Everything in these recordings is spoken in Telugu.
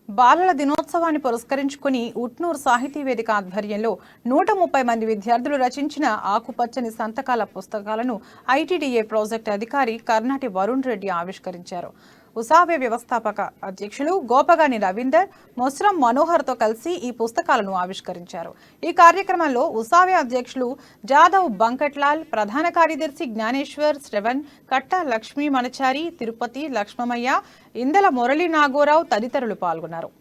బాలల దినోత్సవాన్ని పురస్కరించుకుని ఉట్నూరు సాహితీ వేదిక ఆధ్వర్యంలో 130 మంది విద్యార్థులు రచించిన ఆకుపచ్చని సంతకాల పుస్తకాలను ఐటీడీఏ ప్రాజెక్టు అధికారి కర్నాటి వరుణ్ రెడ్డి ఆవిష్కరించారు. ఉసావే వ్యవస్థాపక అధ్యక్షులు గోపగాని రవీందర్, మొస్రం మనోహర్తో కలిసి ఈ పుస్తకాలను ఆవిష్కరించారు. ఈ కార్యక్రమంలో ఉసావే అధ్యక్షులు జాదవ్ బంకట్లాల్, ప్రధాన కార్యదర్శి జ్ఞానేశ్వర్, శ్రవణ్, కట్టా లక్ష్మీ మనచారి, తిరుపతి లక్ష్మమయ్య, ఇందల మురళీ నాగోరావు తదితరులు పాల్గొన్నారు.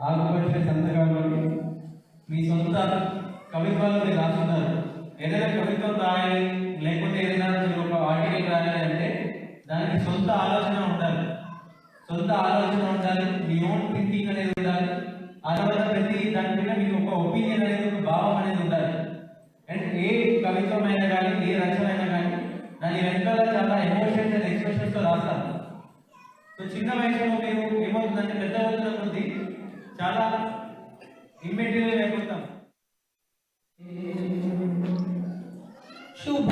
ఆకుపచ్చని సంతకాల్లో మీ సొంత కవిత్వాలు మీరు రాస్తున్నారు. ఏదైనా కవిత్వం రాయాలి, లేకపోతే ఏదైనా మీరు ఒక ఆర్టికల్ రాయాలి అంటే దానికి సొంత ఆలోచన ఉండాలి. మీ ఓన్ థింకింగ్ అనేది ఉండాలి. ఆ తర్వాత ప్రతి దాని మీద మీకు ఒక ఒపీనియన్ అనేది, ఒక భావం అనేది ఉండాలి. అండ్ ఏ కవిత్వం అయినా కానీ, ఏ రచన అయినా కానీ దాని వెనకాల చాలా ఎమోషన్స్ అండ్ ఎక్స్ప్రెషన్స్తో రాస్తారు. సో చిన్న వయసులో మీరు ఏమవుతుందంటే పెద్ద అవుతున్న కొద్ది చాలా ఇమ్మెటీరియల్ అయిపోతాం. శుభ